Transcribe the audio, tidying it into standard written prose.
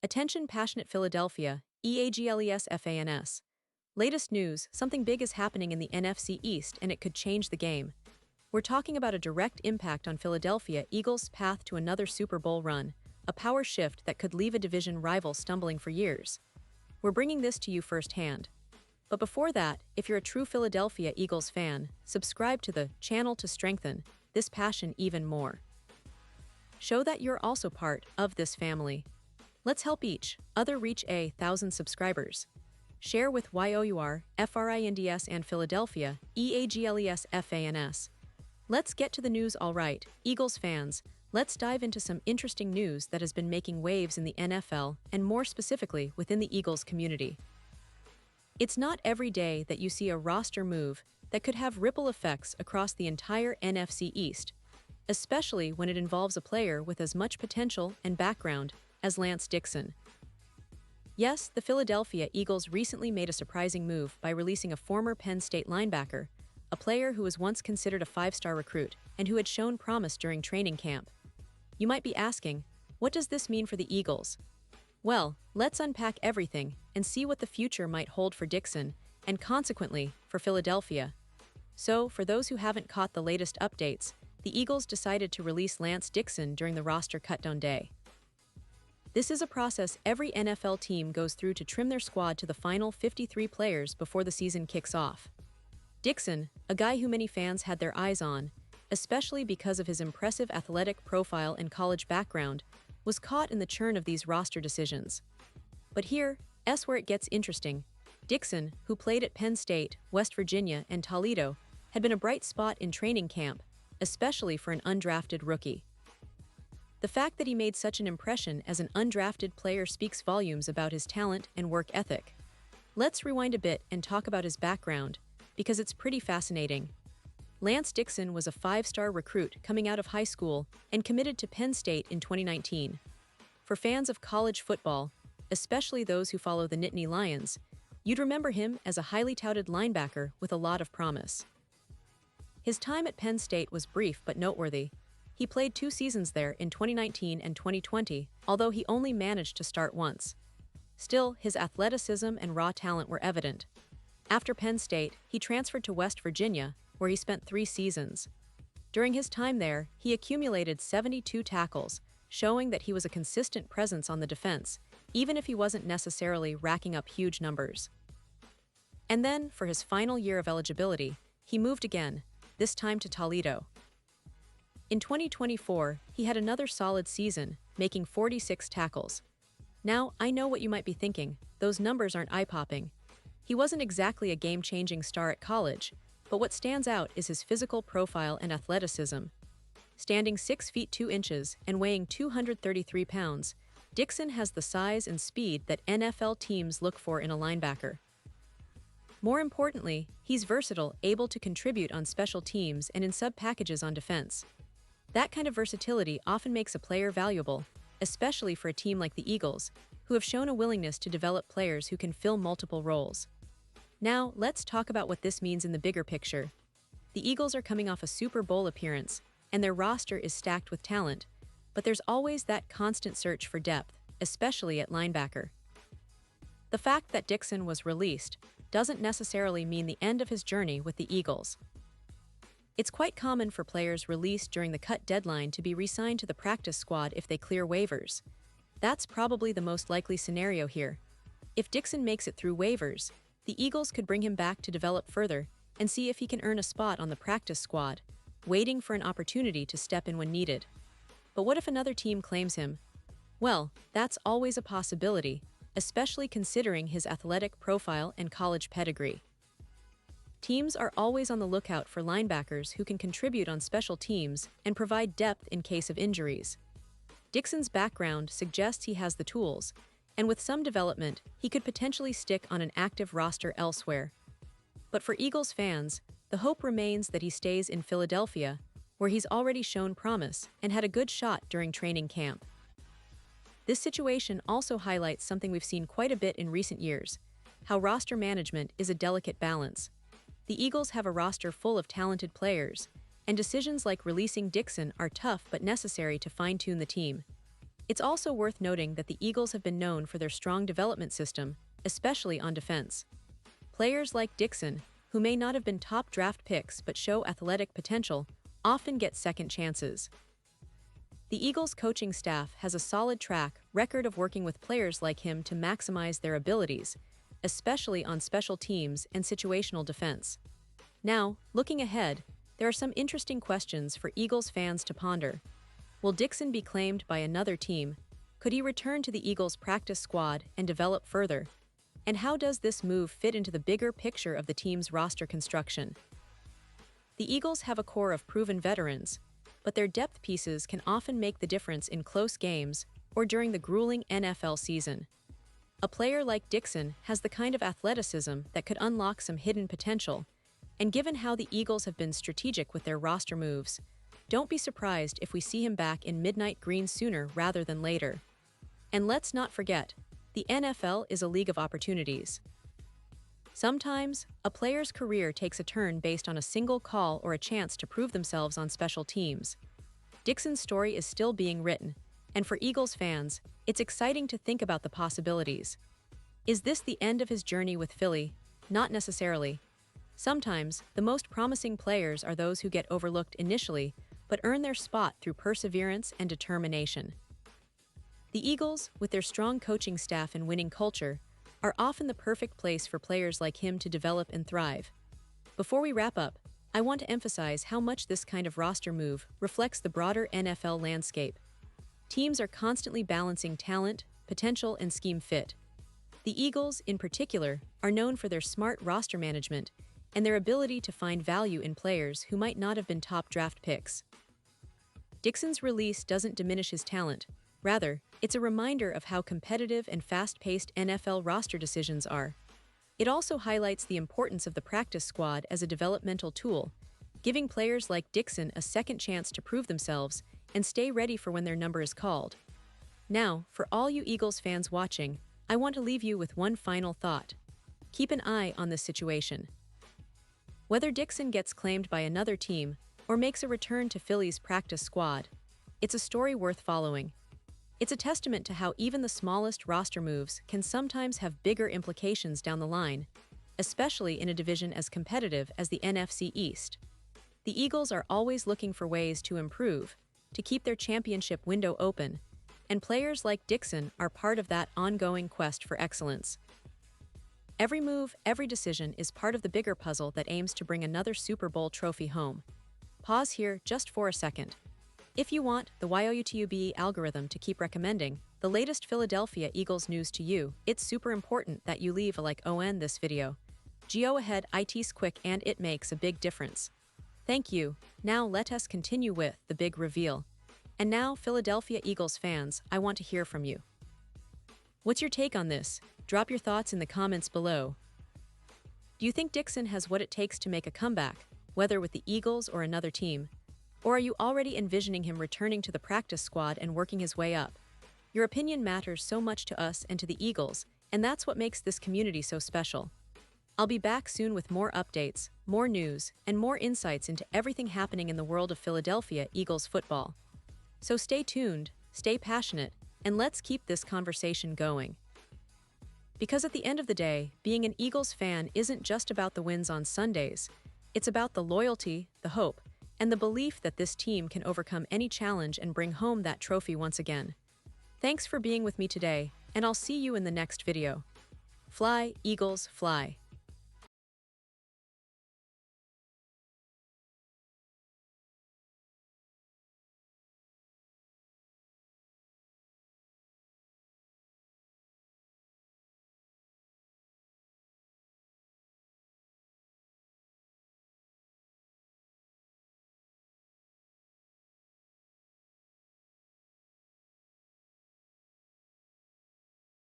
Attention passionate Philadelphia, EAGLES FANS. Latest news, something big is happening in the NFC East and it could change the game. We're talking about a direct impact on Philadelphia Eagles' path to another Super Bowl run, a power shift that could leave a division rival stumbling for years. We're bringing this to you firsthand. But before that, if you're a true Philadelphia Eagles fan, subscribe to the channel to strengthen this passion even more. Show that you're also part of this family. Let's help each other reach 1,000 subscribers. Share with YOUR, FRINDS and Philadelphia, EAGLES FANS. Let's get to the news alright, Eagles fans. Let's dive into some interesting news that has been making waves in the NFL and more specifically within the Eagles community. It's not every day that you see a roster move that could have ripple effects across the entire NFC East, especially when it involves a player with as much potential and background as Lance Dixon. Yes, the Philadelphia Eagles recently made a surprising move by releasing a former Penn State linebacker, a player who was once considered a five-star recruit and who had shown promise during training camp. You might be asking, what does this mean for the Eagles? Well, let's unpack everything and see what the future might hold for Dixon and consequently for Philadelphia. So, for those who haven't caught the latest updates, the Eagles decided to release Lance Dixon during the roster cutdown day. This is a process every NFL team goes through to trim their squad to the final 53 players before the season kicks off. Dixon, a guy who many fans had their eyes on, especially because of his impressive athletic profile and college background, was caught in the churn of these roster decisions. But here's where it gets interesting. Dixon, who played at Penn State, West Virginia, and Toledo, had been a bright spot in training camp, especially for an undrafted rookie. The fact that he made such an impression as an undrafted player speaks volumes about his talent and work ethic. Let's rewind a bit and talk about his background, because it's pretty fascinating. Lance Dixon was a five-star recruit coming out of high school and committed to Penn State in 2019. For fans of college football, especially those who follow the Nittany Lions, you'd remember him as a highly touted linebacker with a lot of promise. His time at Penn State was brief but noteworthy. He played 2 seasons there in 2019 and 2020, although he only managed to start once. Still, his athleticism and raw talent were evident. After Penn State, he transferred to West Virginia, where he spent 3 seasons. During his time there, he accumulated 72 tackles, showing that he was a consistent presence on the defense, even if he wasn't necessarily racking up huge numbers. And then, for his final year of eligibility, he moved again, this time to Toledo. In 2024, he had another solid season, making 46 tackles. Now, I know what you might be thinking, those numbers aren't eye-popping. He wasn't exactly a game-changing star at college, but what stands out is his physical profile and athleticism. Standing 6 feet 2 inches and weighing 233 pounds, Dixon has the size and speed that NFL teams look for in a linebacker. More importantly, he's versatile, able to contribute on special teams and in sub-packages on defense. That kind of versatility often makes a player valuable, especially for a team like the Eagles, who have shown a willingness to develop players who can fill multiple roles. Now, let's talk about what this means in the bigger picture. The Eagles are coming off a Super Bowl appearance, and their roster is stacked with talent, but there's always that constant search for depth, especially at linebacker. The fact that Dixon was released doesn't necessarily mean the end of his journey with the Eagles. It's quite common for players released during the cut deadline to be re-signed to the practice squad if they clear waivers. That's probably the most likely scenario here. If Dixon makes it through waivers, the Eagles could bring him back to develop further and see if he can earn a spot on the practice squad, waiting for an opportunity to step in when needed. But what if another team claims him? Well, that's always a possibility, especially considering his athletic profile and college pedigree. Teams are always on the lookout for linebackers who can contribute on special teams and provide depth in case of injuries. Dixon's background suggests he has the tools, and with some development, he could potentially stick on an active roster elsewhere. But for Eagles fans, the hope remains that he stays in Philadelphia, where he's already shown promise and had a good shot during training camp. This situation also highlights something we've seen quite a bit in recent years, how roster management is a delicate balance. The Eagles have a roster full of talented players, and decisions like releasing Dixon are tough but necessary to fine-tune the team. It's also worth noting that the Eagles have been known for their strong development system, especially on defense. Players like Dixon, who may not have been top draft picks but show athletic potential, often get second chances. The Eagles' coaching staff has a solid track record of working with players like him to maximize their abilities, especially on special teams and situational defense. Now, looking ahead, there are some interesting questions for Eagles fans to ponder. Will Dixon be claimed by another team? Could he return to the Eagles' practice squad and develop further? And how does this move fit into the bigger picture of the team's roster construction? The Eagles have a core of proven veterans, but their depth pieces can often make the difference in close games or during the grueling NFL season. A player like Dixon has the kind of athleticism that could unlock some hidden potential, and given how the Eagles have been strategic with their roster moves, don't be surprised if we see him back in midnight green sooner rather than later. And let's not forget, the NFL is a league of opportunities. Sometimes, a player's career takes a turn based on a single call or a chance to prove themselves on special teams. Dixon's story is still being written, and for Eagles fans, it's exciting to think about the possibilities. Is this the end of his journey with Philly? Not necessarily. Sometimes, the most promising players are those who get overlooked initially, but earn their spot through perseverance and determination. The Eagles, with their strong coaching staff and winning culture, are often the perfect place for players like him to develop and thrive. Before we wrap up, I want to emphasize how much this kind of roster move reflects the broader NFL landscape. Teams are constantly balancing talent, potential, and scheme fit. The Eagles, in particular, are known for their smart roster management and their ability to find value in players who might not have been top draft picks. Dixon's release doesn't diminish his talent. Rather, it's a reminder of how competitive and fast-paced NFL roster decisions are. It also highlights the importance of the practice squad as a developmental tool, giving players like Dixon a second chance to prove themselves and stay ready for when their number is called. Now, for all you Eagles fans watching, I want to leave you with one final thought. Keep an eye on this situation. Whether Dixon gets claimed by another team or makes a return to Philly's practice squad, it's a story worth following. It's a testament to how even the smallest roster moves can sometimes have bigger implications down the line, especially in a division as competitive as the NFC East. The Eagles are always looking for ways to improve, to keep their championship window open, and players like Dixon are part of that ongoing quest for excellence. Every move, every decision is part of the bigger puzzle that aims to bring another Super Bowl trophy home. Pause here just for a second. If you want the YOUTUBE algorithm to keep recommending the latest Philadelphia Eagles news to you, it's super important that you leave a like on this video. Go ahead, it's quick and it makes a big difference. Thank you. Now let us continue with the big reveal. And now, Philadelphia Eagles fans, I want to hear from you. What's your take on this? Drop your thoughts in the comments below. Do you think Dixon has what it takes to make a comeback, whether with the Eagles or another team? Or are you already envisioning him returning to the practice squad and working his way up? Your opinion matters so much to us and to the Eagles, and that's what makes this community so special. I'll be back soon with more updates, more news, and more insights into everything happening in the world of Philadelphia Eagles football. So stay tuned, stay passionate, and let's keep this conversation going. Because at the end of the day, being an Eagles fan isn't just about the wins on Sundays. It's about the loyalty, the hope, and the belief that this team can overcome any challenge and bring home that trophy once again. Thanks for being with me today, and I'll see you in the next video. Fly, Eagles, fly.